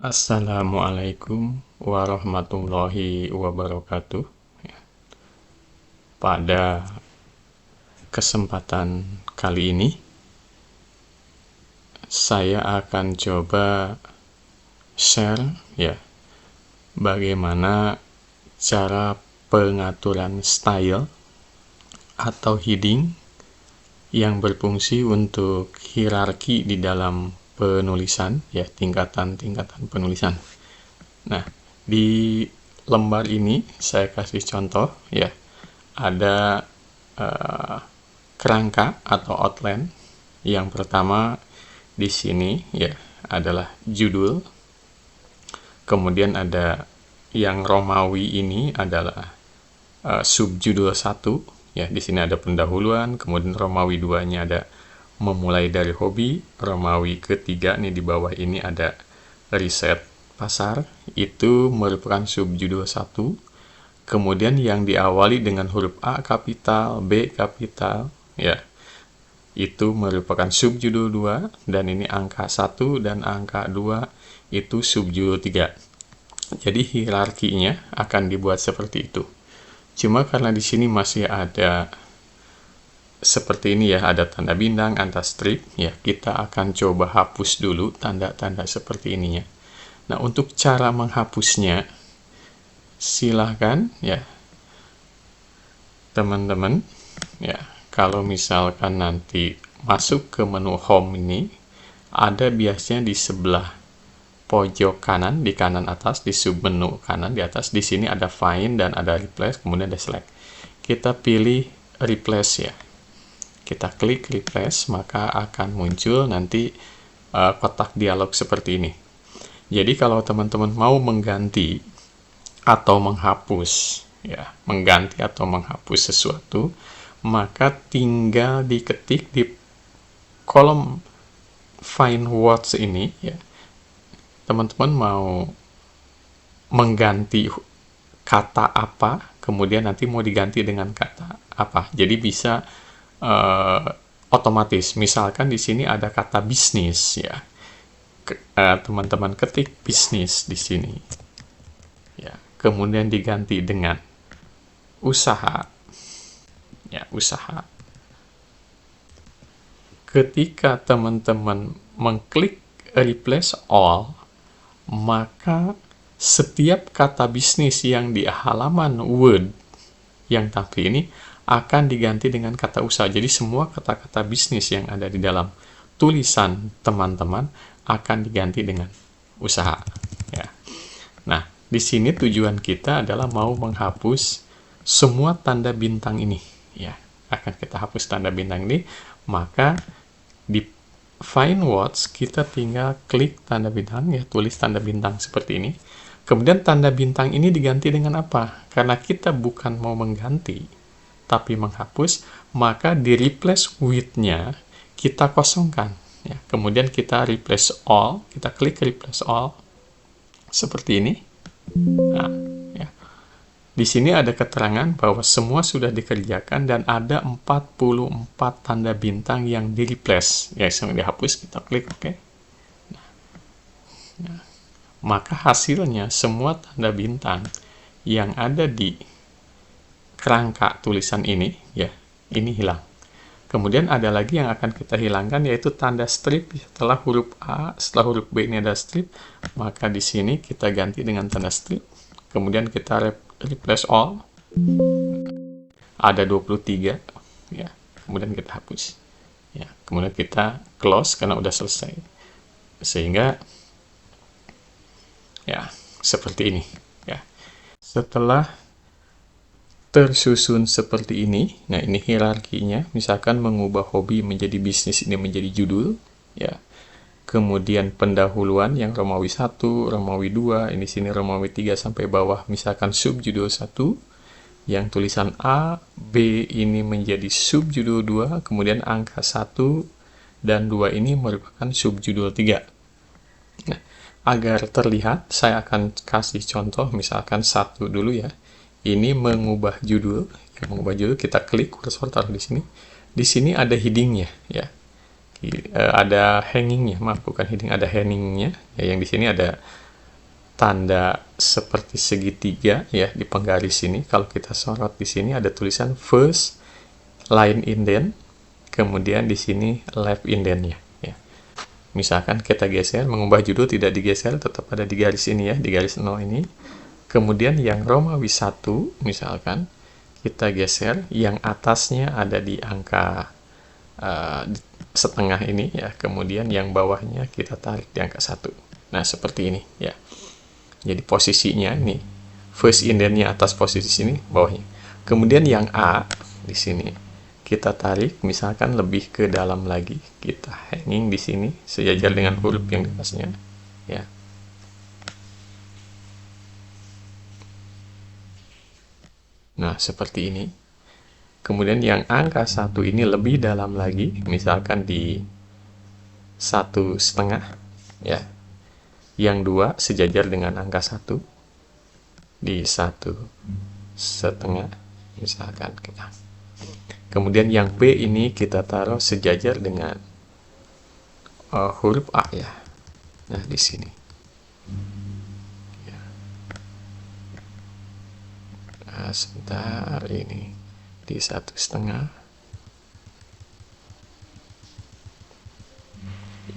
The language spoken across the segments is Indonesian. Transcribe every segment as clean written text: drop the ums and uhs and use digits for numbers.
Assalamualaikum warahmatullahi wabarakatuh. Pada kesempatan kali ini, saya akan coba share bagaimana cara pengaturan style atau heading yang berfungsi untuk hierarki di dalam penulisan, tingkatan-tingkatan penulisan. Nah, di lembar ini saya kasih contoh, ada kerangka atau outline. Yang pertama di sini adalah judul. Kemudian ada yang Romawi ini adalah subjudul 1. Di sini ada pendahuluan, kemudian Romawi 2-nya ada memulai dari hobi, Romawi ketiga nih di bawah ini ada riset pasar, itu merupakan subjudul 1. Kemudian yang diawali dengan huruf A kapital, B kapital, itu merupakan subjudul 2, dan ini angka 1 dan angka 2 itu subjudul 3. Jadi hierarkinya akan dibuat seperti itu. Cuma karena di sini masih ada seperti ini ada tanda bintang, ada strip, kita akan coba hapus dulu tanda-tanda seperti ininya. Nah, untuk cara menghapusnya, silahkan teman-teman, kalau misalkan nanti masuk ke menu home ini, ada biasanya di sebelah pojok kanan, di kanan atas, di submenu kanan di atas, di sini ada find dan ada replace, kemudian ada select. Kita pilih replace Kita klik replace, maka akan muncul nanti kotak dialog seperti ini. Jadi kalau teman-teman mau mengganti atau menghapus, mengganti atau menghapus sesuatu, maka tinggal diketik di kolom find words ini, teman-teman mau mengganti kata apa, kemudian nanti mau diganti dengan kata apa. Jadi bisa otomatis. Misalkan di sini ada kata bisnis, teman-teman ketik bisnis di sini, kemudian diganti dengan usaha, usaha. Ketika teman-teman mengklik replace all, maka setiap kata bisnis yang di halaman Word yang tampil ini akan diganti dengan kata usaha. Jadi semua kata-kata bisnis yang ada di dalam tulisan teman-teman akan diganti dengan usaha. Nah, di sini tujuan kita adalah mau menghapus semua tanda bintang ini. Akan kita hapus tanda bintang ini, maka di find words kita tinggal klik tanda bintang, tulis tanda bintang seperti ini. Kemudian tanda bintang ini diganti dengan apa? Karena kita bukan mau mengganti, tapi menghapus, maka di replace with-nya kita kosongkan. Kemudian kita replace all, kita klik replace all seperti ini. Nah, di sini ada keterangan bahwa semua sudah dikerjakan dan ada 44 tanda bintang yang di replace. Yang dihapus, kita klik OK. Maka hasilnya semua tanda bintang yang ada di kerangka tulisan ini, ini hilang. Kemudian ada lagi yang akan kita hilangkan, yaitu tanda strip. Setelah huruf A, setelah huruf B ini ada strip, maka di sini kita ganti dengan tanda strip. Kemudian kita replace all. Ada 23, kemudian kita hapus. Kemudian kita close karena udah selesai. Sehingga seperti ini. Setelah tersusun seperti ini, nah ini hierarkinya, misalkan mengubah hobi menjadi bisnis, ini menjadi judul, kemudian pendahuluan yang Romawi 1, Romawi 2, ini sini Romawi 3 sampai bawah, misalkan subjudul 1, yang tulisan A, B ini menjadi subjudul 2, kemudian angka 1 dan 2 ini merupakan subjudul 3. Nah, agar terlihat, saya akan kasih contoh, misalkan 1 dulu Ini mengubah judul, kita klik kursor taruh di sini. Di sini ada headingnya, ada hangingnya, bukan heading, ada hangingnya. Yang di sini ada tanda seperti segitiga ya di penggaris ini. Kalau kita sorot di sini ada tulisan first line indent, kemudian di sini left indentnya ya. Misalkan kita geser, mengubah judul tidak digeser, tetap ada di garis ini ya, di garis 0 ini. Kemudian yang Romawi 1 misalkan kita geser, yang atasnya ada di angka setengah ini ya, kemudian yang bawahnya kita tarik di angka 1. Nah, seperti ini ya. Jadi posisinya ini first indentnya atas posisi sini, bawahnya. Kemudian yang A di sini kita tarik, misalkan lebih ke dalam lagi, kita hanging di sini sejajar dengan huruf yang di atasnya ya. Nah, seperti ini. Kemudian yang angka 1 ini lebih dalam lagi, misalkan di 1,5 ya. Yang 2 sejajar dengan angka 1 di 1,5 misalkan kita. Kemudian yang B ini kita taruh sejajar dengan huruf A ya. Nah, di sini. Ya. Nah, sebentar, ini di 1,5.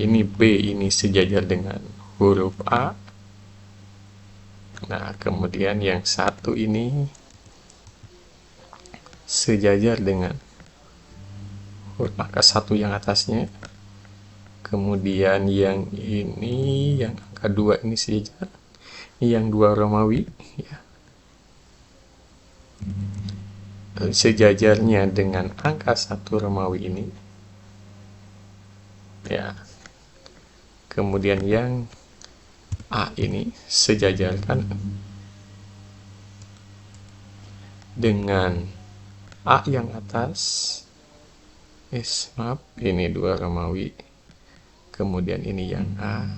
Ini B ini sejajar dengan huruf A. Nah, kemudian yang 1 ini sejajar dengan huruf angka 1 yang atasnya. Kemudian yang ini, yang angka 2 ini sejajar. Yang 2 Romawi ya. Sejajarnya dengan angka 1 Romawi ini ya. Kemudian yang A ini sejajarkan dengan A yang atas. Maaf, ini 2 Romawi. Kemudian ini yang A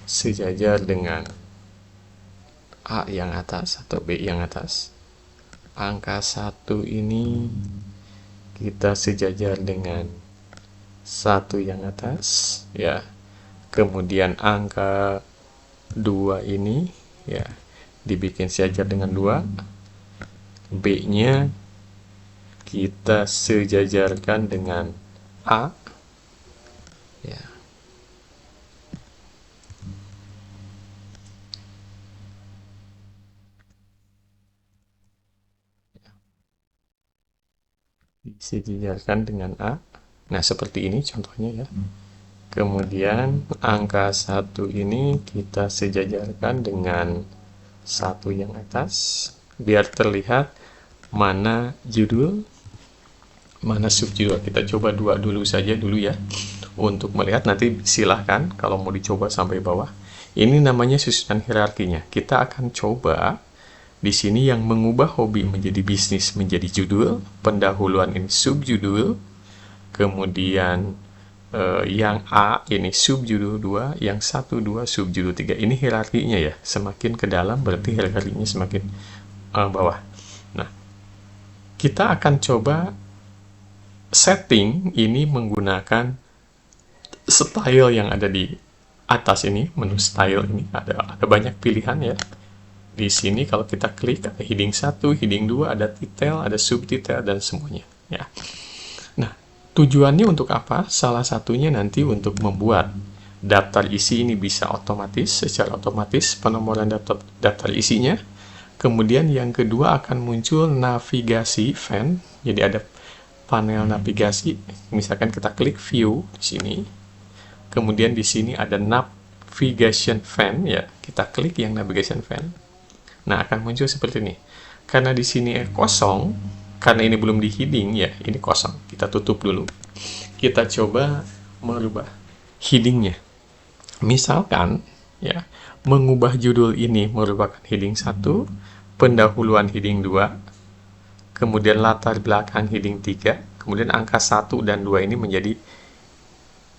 sejajar dengan A yang atas atau B yang atas. Angka 1 ini kita sejajar dengan 1 yang atas ya. Kemudian angka 2 ini ya dibikin sejajar dengan 2. B-nya kita sejajarkan dengan A ya. Disejajarkan dengan A. Nah, seperti ini contohnya ya. Kemudian angka 1 ini kita sejajarkan dengan 1 yang atas biar terlihat mana judul, mana subjudul. Kita coba 2 dulu saja dulu ya untuk melihat, nanti silahkan kalau mau dicoba sampai bawah. Ini namanya susunan hierarkinya. Kita akan coba di sini yang mengubah hobi menjadi bisnis menjadi judul, pendahuluan ini subjudul, kemudian yang A ini subjudul 2, yang 1, 2 subjudul 3. Ini hierarkinya ya. Semakin ke dalam berarti hierarkinya semakin bawah. Nah, kita akan coba setting ini menggunakan style yang ada di atas ini, menu style ini ada banyak pilihan ya. Di sini kalau kita klik ada heading 1, heading 2, ada titel, ada subtitel dan semuanya ya. Nah, tujuannya untuk apa? Salah satunya nanti untuk membuat daftar isi ini bisa otomatis, secara otomatis penomoran daftar isinya. Kemudian yang kedua akan muncul navigasi fan. Jadi ada panel navigasi. Misalkan kita klik view di sini. Kemudian di sini ada navigation fan ya. Kita klik yang navigation fan. Nah, akan muncul seperti ini. Karena di sini kosong, karena ini belum di heading ya, ini kosong. Kita tutup dulu. Kita coba merubah headingnya. Misalkan ya, mengubah judul ini merupakan heading 1, pendahuluan heading 2, kemudian latar belakang heading 3, kemudian angka 1 dan 2 ini menjadi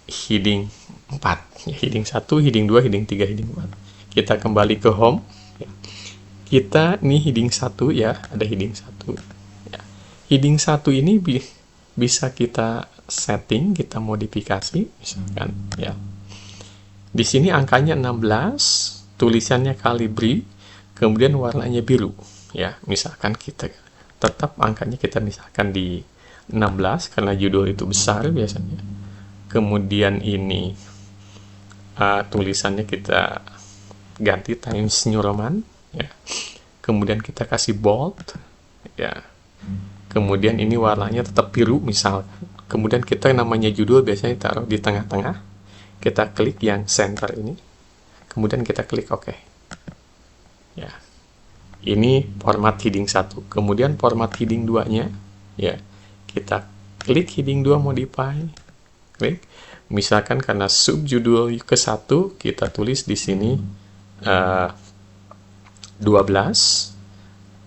heading 4. Ya, heading 1, heading 2, heading 3, heading 4. Kita kembali ke home. Ya. Kita ini heading 1 ya, ada heading 1. Ya. Heading 1 ini bisa kita setting, kita modifikasi misalkan ya. Di sini angkanya 16, tulisannya Calibri, kemudian warnanya biru. Ya, misalkan kita tetap angkanya kita misalkan di 16 karena judul itu besar biasanya. Kemudian ini tulisannya kita ganti Times New Roman, ya. Kemudian kita kasih bold, ya. Kemudian ini warnanya tetap biru misalkan. Kemudian kita namanya judul biasanya taruh di tengah-tengah. Kita klik yang center ini. Kemudian kita klik OK. Ya. Ini format heading 1. Kemudian format heading 2-nya, ya. Kita klik heading 2 modify. Klik. Misalkan karena subjudul ke-1 kita tulis di sini 12.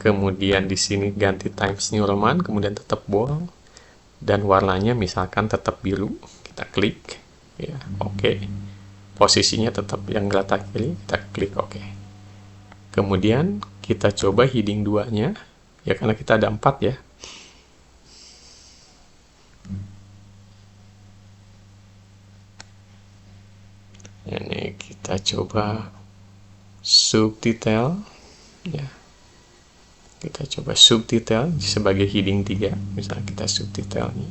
Kemudian di sini ganti Times New Roman, kemudian tetap bold dan warnanya misalkan tetap biru. Kita klik, ya, oke. Posisinya tetap yang letak kiri, kita klik oke. Kemudian kita coba heading 2-nya, ya karena kita ada 4 ya. Ini kita coba subtitle, ya. Kita coba subtitle sebagai heading 3, misalnya kita subtitlenya.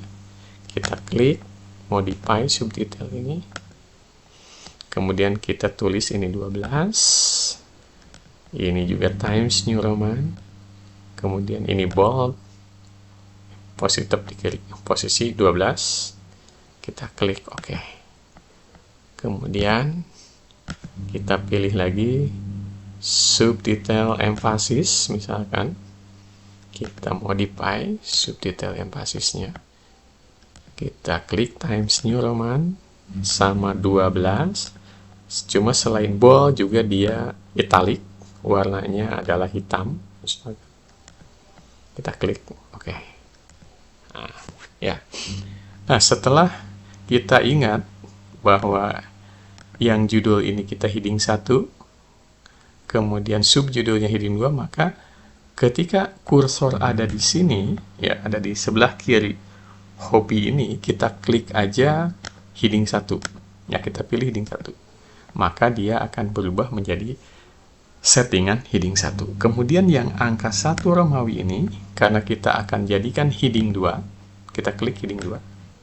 Kita klik, modify subtitle ini. Kemudian kita tulis ini 12. Ini juga Times New Roman. Kemudian ini bold. Posisi 12. Kita klik OK. Kemudian kita pilih lagi subtitle emphasis, misalkan kita modify subtitle emphasisnya. Kita klik Times New Roman sama 12. Cuma selain bold juga dia italic, warnanya adalah hitam. Misalkan. Kita klik OK. Nah, ya. Nah, setelah kita ingat bahwa yang judul ini kita heading 1, kemudian subjudulnya heading 2, maka ketika kursor ada di sini, ya ada di sebelah kiri hobi ini, kita klik aja heading 1. Ya, kita pilih heading 1. Maka dia akan berubah menjadi settingan heading 1. Kemudian yang angka 1 Romawi ini, karena kita akan jadikan heading 2, kita klik heading 2.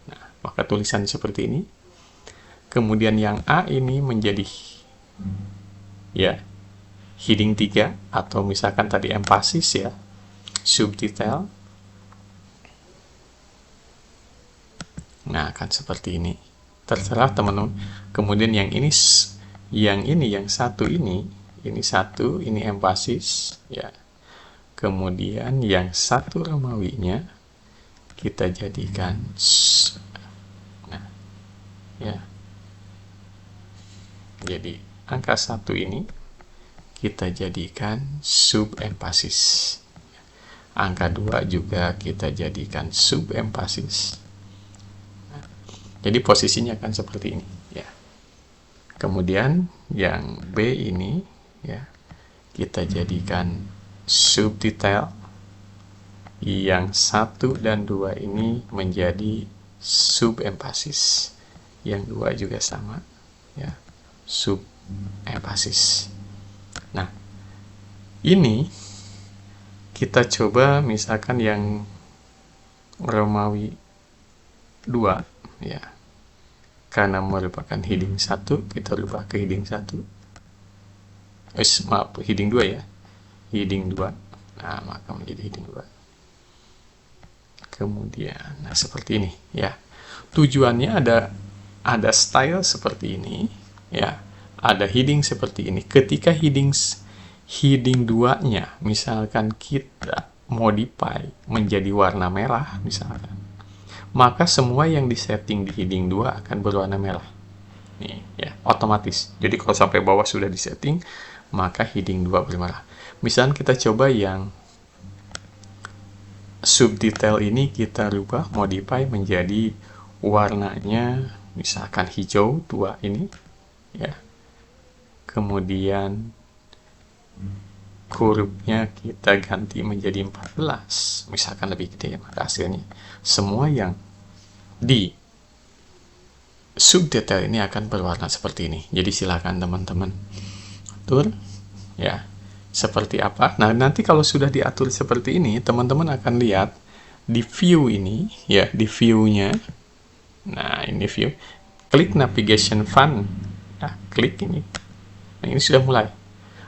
Nah, maka tulisan seperti ini. Kemudian yang A ini menjadi ya heading 3 atau misalkan tadi emphasis ya, subtitle. Nah, akan seperti ini. Terserah teman-teman. Kemudian yang satu ini satu, ini emphasis ya. Kemudian yang satu Romawinya kita jadikan ya. Jadi angka 1 ini kita jadikan sub emphasis. Angka 2 juga kita jadikan sub emphasis. Jadi posisinya akan seperti ini ya. Kemudian yang B ini ya kita jadikan subtitle. Yang 1 dan 2 ini menjadi sub emphasis. Yang 2 juga sama ya, sub emphasis. Nah, ini kita coba misalkan yang Romawi 2 ya. Karena merupakan heading 1, kita rubah ke heading 1. Maaf, heading 2 ya. Heading 2. Nah, maka menjadi heading 2. Kemudian, nah seperti ini ya. Tujuannya ada style seperti ini ya. Ada heading seperti ini. Ketika heading 2-nya misalkan kita modify menjadi warna merah misalkan, maka semua yang disetting di heading 2 akan berwarna merah. Nih ya, otomatis. Jadi kalau sampai bawah sudah disetting, maka heading 2 bermerah. Misalkan kita coba yang subtitle ini kita rubah, modify menjadi warnanya misalkan hijau 2 ini ya. Kemudian hurufnya kita ganti menjadi 14, misalkan lebih gede, maka hasilnya semua yang di subdetail ini akan berwarna seperti ini. Jadi silakan teman-teman atur ya seperti apa. Nah, nanti kalau sudah diatur seperti ini, teman-teman akan lihat di view ini ya, di view-nya. Nah, ini view. Klik navigation font. Nah, klik ini. Nah, ini sudah mulai.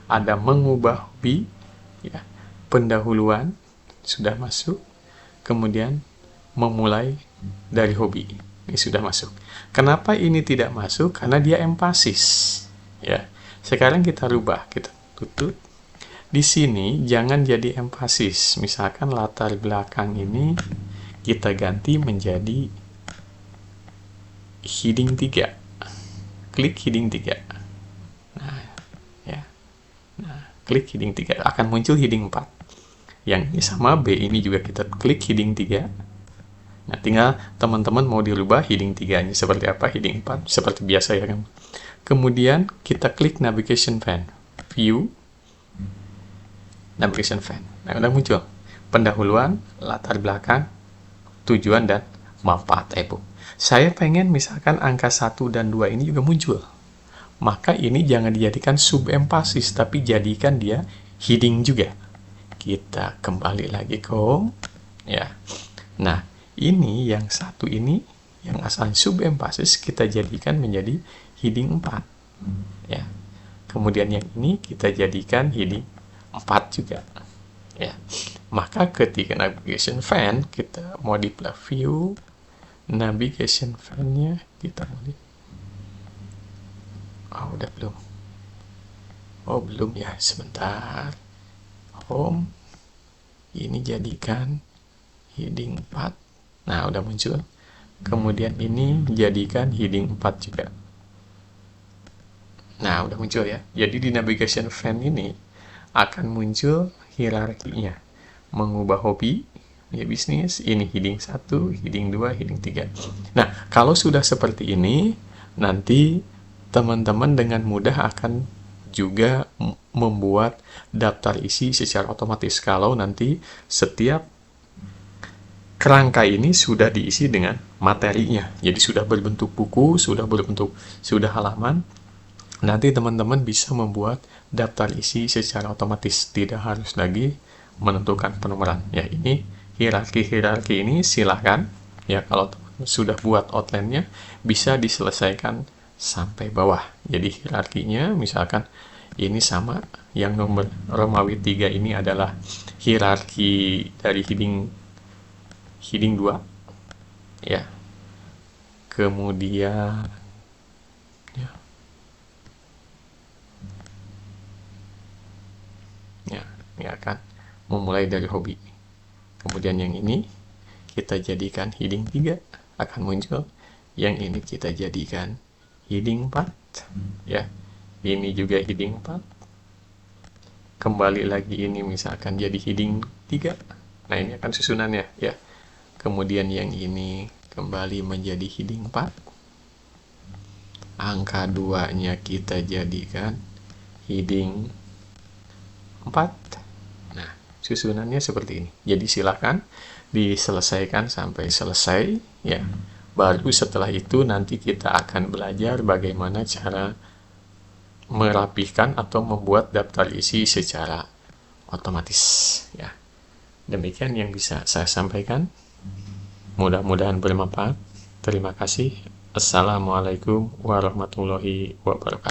Ada mengubah hobi ya. Pendahuluan sudah masuk. Kemudian memulai dari hobi. Ini sudah masuk. Kenapa ini tidak masuk? Karena dia empasis. Ya. Sekarang kita rubah, kita tutup. Di sini jangan jadi empasis. Misalkan latar belakang ini kita ganti menjadi heading 3. Klik heading 3. Nah, ya. Nah, klik heading 3 akan muncul heading 4. Yang ini sama, B ini juga kita klik heading 3. Nah, tinggal teman-teman mau dirubah heading 3-nya seperti apa, heading 4 seperti biasa ya kan. Kemudian kita klik navigation pane, view, navigation pane. Nah, udah muncul pendahuluan, latar belakang, tujuan, dan manfaat e-book. Saya pengen misalkan angka 1 dan 2 ini juga muncul. Maka ini jangan dijadikan subempasis, tapi jadikan dia heading juga. Kita kembali lagi ke home. Ya. Nah, ini yang satu ini, yang asal subempasis, kita jadikan menjadi heading 4. Ya. Kemudian yang ini kita jadikan heading 4 juga. Ya. Maka ketika navigation pane, kita modify view, navigation pane-nya kita modify. Oh, udah belum? Oh, belum ya, sebentar. Home. Ini jadikan heading 4. Nah, udah muncul. Kemudian ini jadikan heading 4 juga. Nah, udah muncul ya. Jadi di navigation pane ini akan muncul hierarkinya. Mengubah hobi, ya bisnis, ini heading 1, heading 2, heading 3. Nah, kalau sudah seperti ini, nanti teman-teman dengan mudah akan juga membuat daftar isi secara otomatis kalau nanti setiap kerangka ini sudah diisi dengan materinya. Jadi sudah berbentuk buku, sudah halaman. Nanti teman-teman bisa membuat daftar isi secara otomatis, tidak harus lagi menentukan penomoran. Ya, ini hierarki ini silahkan ya, kalau sudah buat outline-nya bisa diselesaikan sampai bawah. Jadi hierarkinya misalkan ini sama, yang nomor Romawi 3 ini adalah hierarki dari heading 2 ya. Kemudian ya. Ya, ini akan memulai dari hobi. Kemudian yang ini kita jadikan heading 3 akan muncul. Yang ini kita jadikan heading 4 ya. Ini juga heading 4. Kembali lagi ini misalkan jadi heading 3. Nah, ini akan susunannya ya. Kemudian yang ini kembali menjadi heading 4. Angka 2-nya kita jadikan heading 4. Nah, susunannya seperti ini. Jadi silakan diselesaikan sampai selesai ya. Baru setelah itu nanti kita akan belajar bagaimana cara merapihkan atau membuat daftar isi secara otomatis ya. Demikian yang bisa saya sampaikan. Mudah-mudahan bermanfaat. Terima kasih. Assalamualaikum warahmatullahi wabarakatuh.